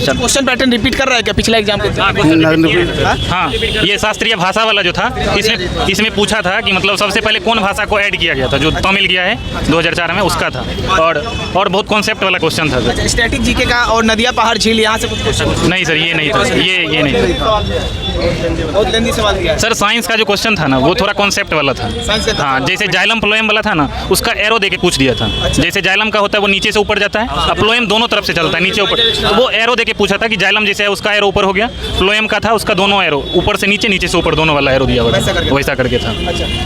Question pattern repeat कर रहा है क्या पिछला एग्जाम के? हाँ, ये शास्त्रीय भाषा वाला जो था इसमें पूछा था कि मतलब सबसे पहले कौन भाषा को ऐड किया गया था, जो तमिल किया है 2004 में उसका था। और बहुत कॉन्सेप्ट वाला क्वेश्चन था सर। स्टैटिक जीके का और नदिया पहाड़ झील यहाँ से कुछ क्वेश्चन? नहीं सर, ये नहीं था, ये नहीं था। बहुत लेंदी सवाल दिया है सर साइंस का जो क्वेश्चन था ना वो थोड़ा कॉन्सेप्ट वाला था। हाँ, जैसे जाइलम फ्लोएम वाला था ना उसका एरो दे के पूछ दिया था। जैसे जाइलम का होता है वो नीचे से ऊपर जाता है, फ्लोएम दोनों तरफ से चलता है नीचे ऊपर, तो वो एरो दे के पूछा था कि जाइलम जैसे है उसका एरो ऊपर हो गया, फ्लोएम का था उसका दोनों एरो ऊपर से नीचे, नीचे से ऊपर दोनों वाला एरो दिया हुआ था, वैसा करके था।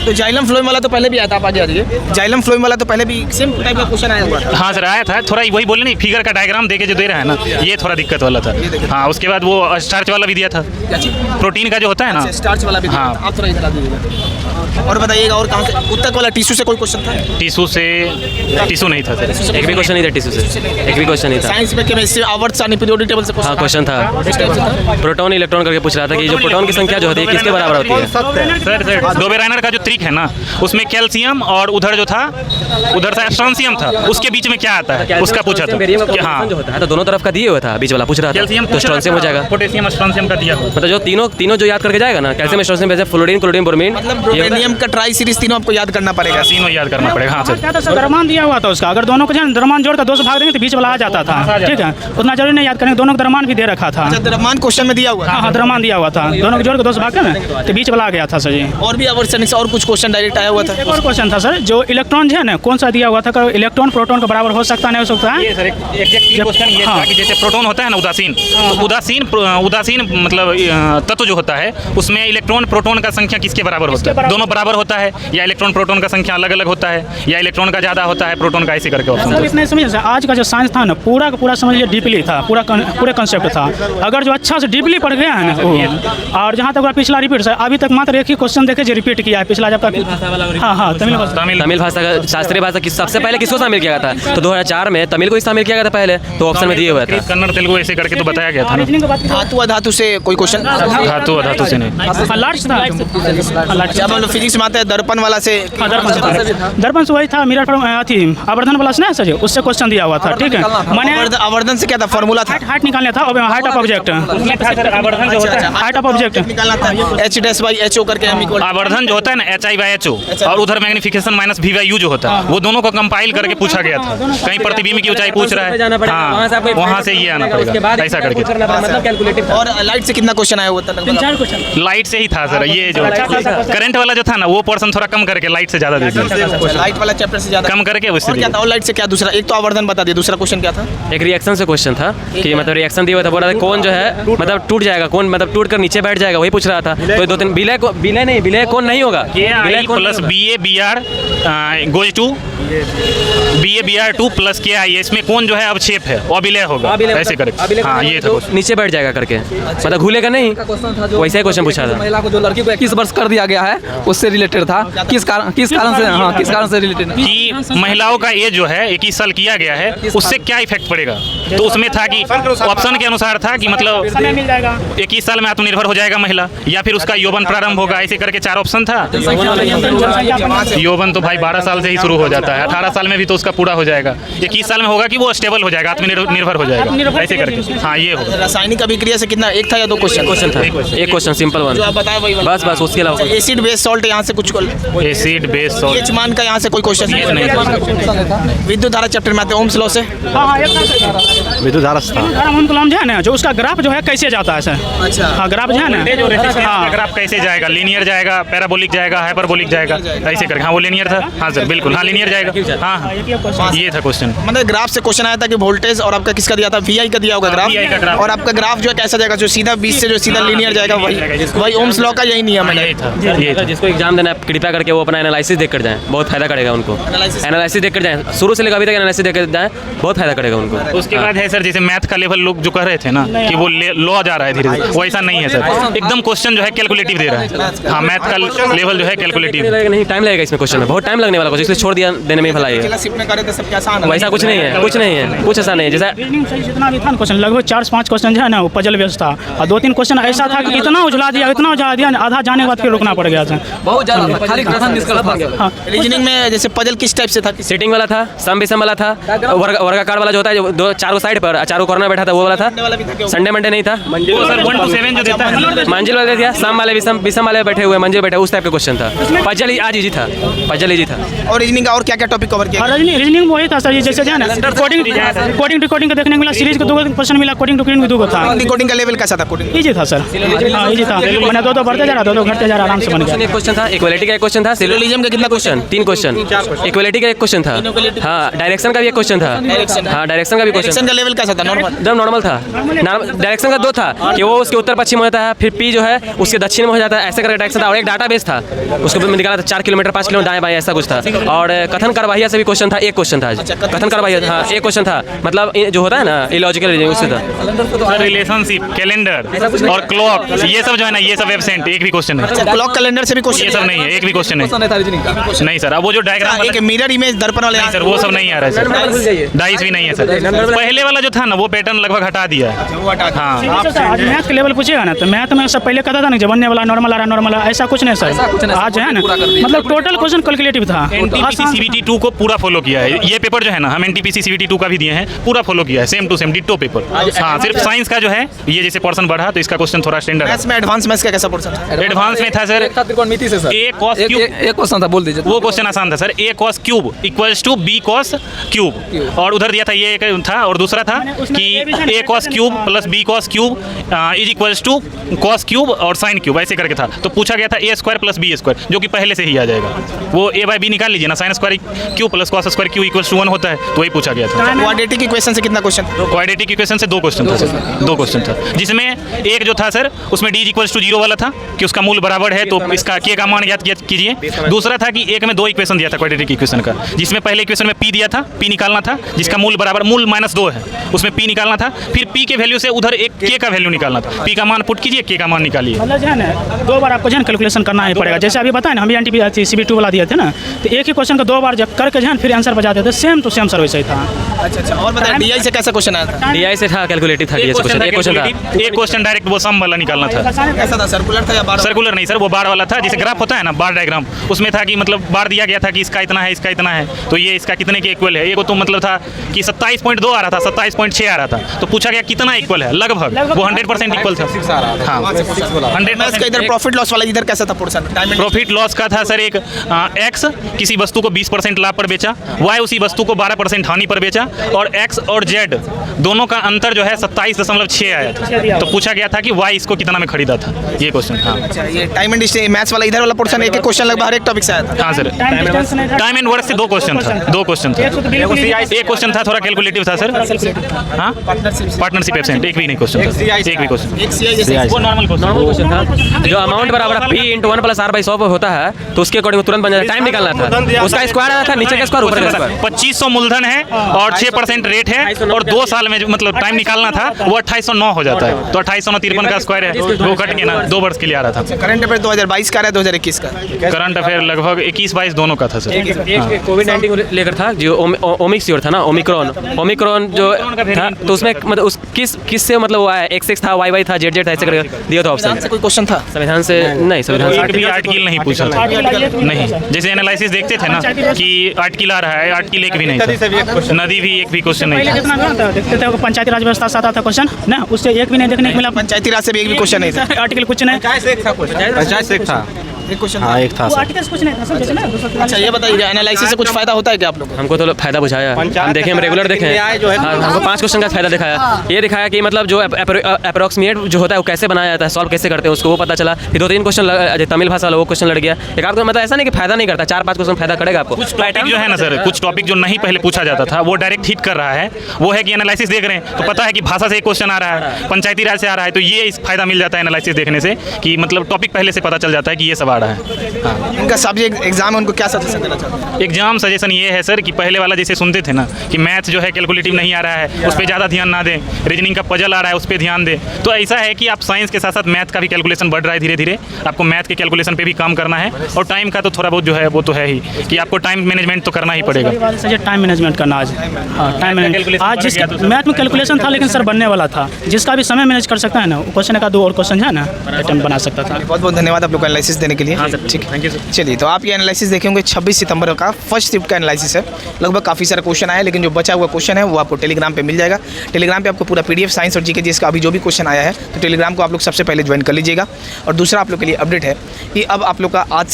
तो जाइलम फ्लोएम वाला तो पहले भी आया था, आप आगे आ जाइए। जाइलम फ्लोएम वाला तो पहले भी सेम टाइप का क्वेश्चन आया हुआ था। हाँ सर आया था, थोड़ा वही बोले नहीं, फिगर का डायग्राम देके जो दे रहा है ना ये थोड़ा दिक्कत वाला था। हाँ, उसके बाद वो स्टार्च वाला भी दिया था, प्रोटीन का जो होता है ना स्टार्च वाला भी। हाँ। आप थोड़ा इधर आ जाइएगा और बताइएगा और कहाँ से उत्तक वाला टिश्यू से कोई क्वेश्चन था? टिश्यू नहीं था सर, एक भी क्वेश्चन नहीं था टिश्यू से, एक भी क्वेश्चन नहीं था। साइंस में केमिस्ट्री आवर्त सारणी पीरियोडिक टेबल से हाँ क्वेश्चन था, प्रोटॉन इलेक्ट्रॉन करके पूछ रहा था कि जो प्रोटॉन की संख्या जो होती है किसके बराबर होती है। सर डोबेराइनर का जो ट्रिक है ना उसमें कैल्शियम और उधर जो था उधर से स्ट्रोंशियम था, उसके बीच में क्या आता है उसका पूछा था। हाँ जो होता है तो दोनों तरफ का दिए हुआ था, बीच वाला पूछ रहा था, कैल्शियम तो स्ट्रोंशियम हो जाएगा। पोटेशियम स्ट्रोंशियम का दिया हुआ। मतलब जो तीनों जो याद करके जाएगा ना, कैल्शियम स्ट्रोंशियम जैसे फ्लोरीन क्लोरीन ब्रोमीन, मतलब ब्रोमेनियम का ट्राई सीरीज तीनों आपको याद करना पड़ेगा। तीनों याद करना पड़ेगा। हाँ सर, क्या था सर, द्रव्यमान दिया हुआ था उसका, अगर दोनों को द्रव्यमान जोड़कर 2 से भाग देंगे तो बीच वाला आ जाता था। ठीक है, उतना जरूरी नहीं याद करेंगे, दोनों को द्रव्यमान भी दे रखा था। द्रव्यमान क्वेश्चन में दिया हुआ था। हाँ, द्रव्यमान दिया हुआ था, दोनों को जोड़कर 2 से भाग ना तो बीच वाला आ गया था सर जी। और भी आवर्तन से और कुछ क्वेश्चन डायरेक्ट आया हुआ था। एक और क्वेश्चन था सर, जो इलेक्ट्रॉन है ना कौन सा दिया हुआ था, इलेक्ट्रॉन प्रोटॉन के बराबर हो सकता नहीं हो सकता है। ये सर एग्जैक्टली क्वेश्चन ये था कि जैसे प्रोटॉन होता है ना उदासीन, तो उदासीन मतलब तत्व जो होता है उसमें इलेक्ट्रॉन प्रोटॉन का संख्या किसके बराबर होता है? दोनों बराबर होता है, या इलेक्ट्रॉन प्रोटॉन का संख्या अलग अलग होता है, या इलेक्ट्रॉन का ज़्यादा होता है प्रोटॉन का, ऐसे करके ऑप्शन। सर इतना समझिए सर, आज का जो साइंस था ना पूरा का पूरा समझ लीजिए डीपली था, पूरा कंसेप्ट था। अगर जो अच्छा से डीपली पढ़ गया है ना वो, और जहाँ तक पिछला रिपीट सर अभी तक मात्र एक ही क्वेश्चन देखे जो रिपीट किया है पिछला जब तक। हाँ तमिल भाषा का शास्त्रीय भाषा सबसे पहले किसको शामिल किया गया था? तो 2004 में तमिल को ही शामिल किया गया था पहले, तो ऑप्शन में दिए हुए था कन्नड़ तेलुगु ऐसे करके तो बताया गया था ना। धातु अधातु से कोई क्वेश्चन? धातु से नहीं। लार्ज था, क्या मतलब फिजिक्स में आता है दर्पण वाला से? दर्पण से वही था, मिरर आवर्धन वाला से ना सर, उससे क्वेश्चन दिया हुआ था। ठीक है, मैंने आवर्धन से क्या था फॉर्मूला था? हाइट निकालना था, हाइट ऑफ ऑब्जेक्ट, आवर्धन जो होता है, हाइट ऑफ ऑब्जेक्ट निकालना था h'/ho करके हम इक्वल। आवर्धन जो होता है ना HI/HO, और उधर मैग्निफिकेशन माइनस V/U जो होता है वो दोनों को कंपाइल करके पूछा गया था। कहीं प्रतिबिंब की ऊंचाई पूछ रहा है, हाँ वहाँ से ये आना पड़ेगा, ऐसा करके। और लाइट से कितना क्वेश्चन आया हुआ था? 3-4 क्वेश्चन लाइट से ही था सर, ये जो करंट वाला जो था ना वो पोर्शन थोड़ा कम करके लाइट से ज़्यादा दे दिया, लाइट वाला चैप्टर से ज्यादा कम करके उससे और क्या था? और लाइट से क्या दूसरा? एक तो आवर्धन बता दिया, दूसरा क्वेश्चन क्या था? एक रिएक्शन से क्वेश्चन था कि मतलब रिएक्शन दिया हुआ था, बोल रहा था कौन जो है मतलब टूट जाएगा, कौन मतलब टूट कर नीचे बैठ जाएगा, वही पूछ रहा था। तो 2-3 विलय कौन नहीं होगा, KI plus BA/BR goes to BA/BR2 plus KI, इसमें कौन जो है अवक्षेप है वो अभिलय होगा, ऐसे करके। हाँ ये था, नीचे बैठ जाएगा करके, मतलब घूलेगा नहीं, वैसे ही क्वेश्चन पूछा था। महिला को जो लड़की को 21 वर्ष कर दिया गया है उससे रिलेटेड था, किस कारण से रिलेटेड कि महिलाओं का एज जो है 21 साल किया गया है उससे क्या इफेक्ट पड़ेगा। तो उसमें था कि ऑप्शन के अनुसार था कि मतलब 21 साल में आत्मनिर्भर हो जाएगा महिला, या फिर उसका यौवन प्रारंभ होगा, ऐसे करके 4 ऑप्शन था। यौवन तो भाई 12 साल से ही शुरू हो जाता है, 18 साल में भी तो उसका पूरा हो जाएगा, 21 साल में होगा कि वो स्टेबल हो जाएगा, आत्मनिर्भर हो जाएगा, ऐसे करके। हाँ ये होगा। रासायनिक अभिक्रिया से कितना, एक था या 2 क्वेश्चन था? एक क्वेश्चन सिंपल वन, जो आप बताया वही वाला। बस उसके अलावा एसिड बेस सॉल्ट यहाँ से कुछ एसिड बेस सॉल्ट पीएच मान का यहाँ से कोई क्वेश्चन नहीं। विद्युत धारा चैप्टर में आते हैं ओम्स लॉ से। विद्युत धारा कूलम जो है ना, जो उसका ग्राफ जो है कैसे जाता है सर? अच्छा हाँ, ग्राफ जो है ना, हाँ ग्राफ कैसे जाएगा, लीनियर जाएगा, पैराबोलिक जाएगा, हाइपरबोलिक जाएगा, ऐसे करके। हाँ वो लीनियर था, हाँ सर बिल्कुल, हाँ लीनियर जाएगा। हाँ ये था क्वेश्चन, मतलब ग्राफ से क्वेश्चन आया था कि वोल्टेज और आपका किसका दिया था? VI का दिया होगा VI का ग्राफ, ग्राफ। और आपका ग्राफ जो है कैसा जाएगा, जो सीधा बीच से जो सीधा लीनियर जाएगा वही ओम्स लॉ का यही नियम है। यही था, ये था। जिसको एग्जाम देना है कृपया करके वो अपना एनालिसिस देख कर जाएं, बहुत फायदा करेगा उनको। एनालिसिस देख कर जाएं, शुरू से लेकर अभी तक एनालिसिस देख कर जाएं, बहुत फायदा करेगा उनको। उसके बाद है सर जैसे मैथ का लेवल लोग जो कह रहे थे ना कि वो लॉ जा रहा है धीरे धीरे, वो ऐसा नहीं है सर, एकदम क्वेश्चन जो है कैलकुलेटिव दे रहा है। हाँ मैथ का लेवल जो है कैलकुलेटिव नहीं, टाइम लगेगा इसमें, क्वेश्चन में बहुत टाइम लगने वाला क्वेश्चन, इसलिए छोड़ दिया देने में भलाई है। वैसा कुछ नहीं है, कुछ नहीं है, कुछ ऐसा नहीं है। जैसा जितना भी था क्वेश्चन लगभग 4 से 5 क्वेश्चन जो है ना वो पजल व्यवस्था, और 2-3 क्वेश्चन ऐसा था कि इतना उजला दिया आधा जाने के बाद फिर रुकना पड़ गया था। बहुत ज़्यादा था, खाली कथन निष्कर्ष था। हाँ रीजनिंग में जैसे पजल किस टाइप से था? सीटिंग वाला था, सम विषम वाला था, वर्गाकार वाला जो होता है जो दो चारों साइड पर चारों कॉर्नर बैठा था वो वाला था। संडे मंडे नहीं था। वो सर 1 to 7 जो देता है मंजिल वाले दिया, सम वाले विषम वाले बैठे हुए मंजिल बैठे, उस टाइप का क्वेश्चन था। पजल ही आज इजी था, पजल इजी था। और रीजनिंग का और क्या क्या टॉपिक कवर किया? और रीजनिंग में वही था सर, जैसे है ना कोडिंग का देखने को मिला, सीरीज का 2 क्वेश्चन मिला, कोडिंग टू कोडिंग 2 था। कोडिंग का लेवल कैसा था? कोडिंग इजी था सर, हाँ इजी था। मैंने 2 बढ़ते जा रहा, 2 घटते जा रहा, आराम से बन गया। एक क्वेश्चन था, इक्वालिटी का एक क्वेश्चन था, सिलोजिज्म का कितना क्वेश्चन? 3 क्वेश्चन। इक्वालिटी का एक क्वेश्चन था, हाँ डायरेक्शन का भी एक क्वेश्चन था, हाँ डायरेक्शन का भी क्वेश्चन। डायरेक्शन का लेवल कैसा था? नॉर्मल? एकदम नॉर्मल था। डायरेक्शन का 2 था कि वो उसके उत्तर पश्चिम में होता है, फिर पी जो है उसके दक्षिण में हो जाता है, ऐसे करके डायरेक्शन था। और एक डाटा बेस था, उसको भी निकाला था 4 किलोमीटर 5 किलोमीटर दाएं बाएं ऐसा कुछ था। और कथन कार्यवाही से भी क्वेश्चन था, एक क्वेश्चन था कथन कार्यवाही, हाँ एक क्वेश्चन था, मतलब जो होता है ना इलॉजिकल रीजनिंग उससे था। सर रिलेशनशिप, कैलेंडर और क्लॉक ये सब जो है ना ये सब एब्सेंट, एक भी क्वेश्चन नहीं। क्लॉक कैलेंडर से भी क्वेश्चन? ये सब नहीं है, एक भी क्वेश्चन क्वेश्चन नहीं था रीजनिंग का। नहीं सर। अब वो जो डायग्राम एक मिरर इमेज दर्पण वाले सर वो सब नहीं आ रहा है सर, डाइस भी नहीं है सर। पहले वाला जो था ना वो पैटर्न लगभग हटा दिया है। हाँ आज मैथ के लेवल पूछेगा ना तो मैथ में सब पहले कहता था ना जब बनने वाला नॉर्मल आ रहा नॉर्मल, ऐसा कुछ नहीं सर। आज है ना मतलब टोटल क्वेश्चन कैलकुलेटिव था। एनटीपीसी सीबीटी 2 को पूरा फॉलो किया है। ये पेपर जो है ना हम एनटीपीसी सीबीटी 2 का भी दिए हैं, पूरा फॉलो किया है, same to same ditto paper. हाँ सिर्फ साइंस का जो है ये जैसे पोर्शन बढ़ा तो इसका क्वेश्चन थोड़ा स्टैंडर्ड है। मैथ्स में एडवांस मैथ्स का कैसा पोर्शन था? एडवांस में था सर त्रिकोणमिति से सर ए कॉस क्यूब, एक क्वेश्चन था, बोल दीजिए। वो क्वेश्चन आसान था sir. A cos cube equals to B cos cube, और उधर दिया था ये एक था, और दूसरा था कि A cos cube plus B cos cube is equals to cos cube और साइन क्यूब, ऐसे करके था। तो पूछा गया था A square plus B square, जो कि पहले से ही आ जाएगा। वो ए बाई बी निकाल लीजिए ना, sine square Q plus cos square Q equals to 1 होता है, तो वही पूछा गया था। क्वाड्रेटिक इक्वेशन से कितना क्वेश्चन? क्वाड्रेटिक इक्वेशन से 2 क्वेश्चन था सर, 2 क्वेश्चन था, जिसमें एक जो था सर उसमें डी इक्वल्स टू 0 वाला था कि उसका मूल बराबर है तो इसका के का मान ज्ञात कीजिए। दूसरा था कि एक में 2 इक्वेशन दिया था क्वाड्रेटिक इक्वेशन का, जिसमें पहले इक्वेशन में पी दिया था, पी निकालना था जिसका मूल बराबर मूल -2 है, उसमें पी निकालना था, फिर पी के वैल्यू से उधर एक के का वैल्यू निकालना था। पी का मान पुट कीजिए, के का मान निकालिए। मतलब जो है ना 2 बार आपको जो है कैलकुलेशन करना ही पड़ेगा। जैसे अभी बताए ना हम एनटीपीसी सीबीटी वाला दिए थे ना, तो एक ही क्वेश्चन का 2 बार जब करके जो है फिर आंसर बजा देते, सेम टू सेम सर वैसे ही था। अच्छा और बताइए डीआई से कैसा क्वेश्चन आया था? डीआई से था, कैलकुलेटिव था, डीआई से क्वेश्चन एक क्वेश्चन था। एक क्वेश्चन डायरेक्ट वो सम वाला निकालना था। कैसा था? सर्कुलर था या बार? सर्कुलर नहीं सर, वो बार वाला था, जैसे ग्राफ होता है ना बार डायग्राम, उसमें था कि मतलब बार दिया गया था कि इसका इतना है, इसका इतना है, तो ये इसका कितने के इक्वल है। एक तो मतलब था कि 27.2 आ रहा था, 27.6 आ रहा था, तो पूछा गया कितना इक्वल है, लगभग वो 100% इक्वल था। हाँ 100%। का इधर प्रॉफिट लॉस वाला इधर कैसा था पोर्शन? प्रॉफिट लॉस का था सर एक एक्स किसी वस्तु को 20% लाभ पर बेचा, वाई उसी वस्तु को 12% हानि पर बेचा, और एक्स और जेड दोनों का अंतर जो है 27.6 आया था। तो पूछा गया था कि वाई इसको कितना में खरीदा था, ये क्वेश्चन। हाँ अच्छा ये टाइम एंड मैथ्स वाला इधर वाला पोर्शन एक क्वेश्चन लगभग हर एक टॉपिक से आया था। हाँ सर टाइम एंड वर्क से 2 क्वेश्चन था, 2 क्वेश्चन था। एक क्वेश्चन था थोड़ा कैलकुलेटिव था सर। हाँ पार्टनरशिप एब्सेंट, एक भी नहीं क्वेश्चन था, एक भी क्वेश्चन। वो नॉर्मल क्वेश्चन था जो अमाउंट बराबर p × 1 + r/100 होता है, तो उसके अकॉर्डिंग तुरंत बन जाता है। टाइम निकालना था, उसका स्क्वायर आया था, नीचे का स्क्वायर ऊपर का स्क्वायर। 2500 मूलधन है और 6% रेट है, और 2 साल में मतलब टाइम निकालना था, वो 2809 हो जाता है। तो 2853 का स्क्वायर है, वो कट के ना 2 वर्ष के लिए आ रहा था। करंट अफेयर 2022 का है 2021 का? करंट अफेयर लगभग 21-22 दोनों का था सर। एक कोविड-19 को लेकर था जो ओमिक्सियोर था ना, ओमिक्रॉन जो था, तो उसमें मतलब उस किस से मतलब वो आया, x था, y था, z था, ऐसे करके दिया था ऑप्शन। कोई क्वेश्चन था? संविधान से नहीं, संविधान एक भी आर्टिकल नहीं पूछा था, नहीं। जैसे एनालिसिस देखते थे ना कि आर्टिकल आ रहा है, आर्टिकल एक भी नहीं था, नदी भी एक भी क्वेश्चन नहीं था। कितना था देखते थे पंचायती राज व्यवस्था से आता था क्वेश्चन ना, उससे एक भी नहीं देखने को मिला। पंचायती राज से भी एक भी क्वेश्चन नहीं था, आर्टिकल कुछ नहीं, पंचायत से एक था, एक क्वेश्चन हाँ एक था वो सर। आर्टिकल कुछ नहीं था सर, जैसे ना। अच्छा ये बताइए एनालिसिस से कुछ फायदा होता है क्या आप लोग को? हमको तो फायदा बुझाया, हम देखें, हम रेगुलर देखें, हमको 5 क्वेश्चन का फायदा दिखाया। ये दिखाया कि मतलब जो अप्रोक्सीमेट जो होता है वो कैसे बनाया जाता है, सॉल्व कैसे करते हैं उसको, वो पता चला। फिर 2-3 क्वेश्चन तमिल भाषा वाला वो क्वेश्चन लड़ गया। एक आपको मतलब ऐसा नहीं कि फायदा नहीं करता, 4-5 क्वेश्चन फायदा करेगा आपको। कुछ टॉपिक जो है ना सर, कुछ टॉपिक जो नहीं पहले पूछा जाता था वो डायरेक्ट हिट कर रहा है। वो है कि एनालिसिस देख रहे हैं तो पता है कि भाषा से एक क्वेश्चन आ रहा है, पंचायती राज से आ रहा है, तो ये फायदा मिल जाता है एनालिसिस देखने से कि मतलब टॉपिक पहले से पता चल जाता है कि ये सब आ रहा है। हाँ, इनका सब्जेक्ट एग्जाम है, उनको क्या सजेशन देना चाहते हैं? एग्जाम सजेशन ये है सर कि पहले वाला जैसे सुनते थे ना कि मैथ जो है कैलकुलेटिव नहीं आ रहा है, उस पर ज़्यादा ध्यान ना दें, रीजनिंग का पजल आ रहा है उस पर ध्यान दें। तो ऐसा है कि आप साइंस के साथ साथ मैथ का भी कैलकुलेशन बढ़ रहा है धीरे धीरे, आपको मैथ के कैलकुलेशन पे भी काम करना है, और टाइम का तो थोड़ा बहुत जो है वो तो है ही कि आपको टाइम मैनेजमेंट तो करना ही पड़ेगा। टाइम मैनेजमेंट करना आज, हाँ टाइम मैनेजमेंट आज जिस मैथ में कैलकुलेशन था लेकिन सर बनने वाला था, जिसका भी समय मैनेज कर सकता है ना, क्वेश्चन का 2 और क्वेश्चन है ना अटेम्प्ट बना सकता था। बहुत बहुत धन्यवाद आप लोग का एनालिसिस देने के लिए। हाँ सर, ठीक है, थैंक यू सर। चलिए तो आप ये एनालिसिस देखे होंगे 26 सितंबर का फर्स्ट शिफ्ट का एनालिसिस है। लगभग काफ़ी सारा क्वेश्चन आया, लेकिन जो बचा हुआ क्वेश्चन है वो आपको टेलीग्राम पे मिल जाएगा। टेलीग्राम पे आपको पूरा PDF साइंस और जीके जिसका अभी जो भी क्वेश्चन आया है, तो टेलीग्राम को आप लोग सबसे पहले ज्वाइन कर लीजिएगा। और दूसरा आप लोग के लिए अपडेट है कि अब आप लोग का आज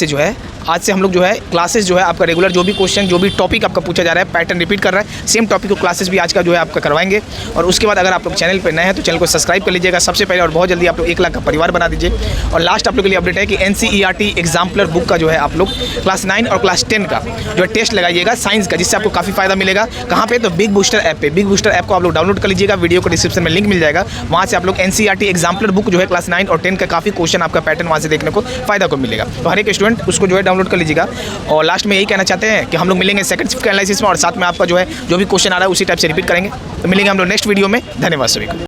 से हम लोग जो है क्लासेस जो है आपका रेगुलर जो भी क्वेश्चन जो भी टॉपिक आपका पूछा जा रहा है, पैटर्न रिपीट कर रहा है, सेम टॉपिक को क्लासेस भी आज का जो है आपका करवाएंगे। और उसके बाद अगर आप लोग चैनल पर नए हैं तो चैनल को सब्सक्राइब कर लीजिएगा सबसे पहले, और बहुत जल्दी आप लोग 1 लाख का परिवार बना दीजिए। और लास्ट आप लोग के लिए अपडेट है कि NCERT एग्जाम्पलर बुक का जो है आप लोग क्लास 9 और क्लास 10 का जो है टेस्ट लगाइएगा साइंस का, जिससे आपको काफ़ी फायदा मिलेगा। कहाँ पे? तो बिग बूस्टर ऐप पे। बिग बूस्टर ऐप को आप लोग डाउनलोड कर लीजिएगा, वीडियो को डिस्क्रिप्शन में लिंक मिल जाएगा, वहाँ से आप लोग NCERT एग्जाम्पलर बुक जो है क्लास 9 और 10 का काफ़ी क्वेश्चन आपका पैटर्न वहाँ से देखने को फायदा को मिलेगा। तो हर एक स्टूडेंट उसको जो है डाउनलोड कर लीजिएगा। और लास्ट में यही कहना चाहते हैं कि हम लोग मिलेंगे सेकंड शिफ्ट के एनालिसिस में, और साथ में आपका जो है जो भी क्वेश्चन आ रहा है उसी टाइप से रिपीट करेंगे। तो मिलेंगे हम लोग नेक्स्ट वीडियो में। धन्यवाद सभी को।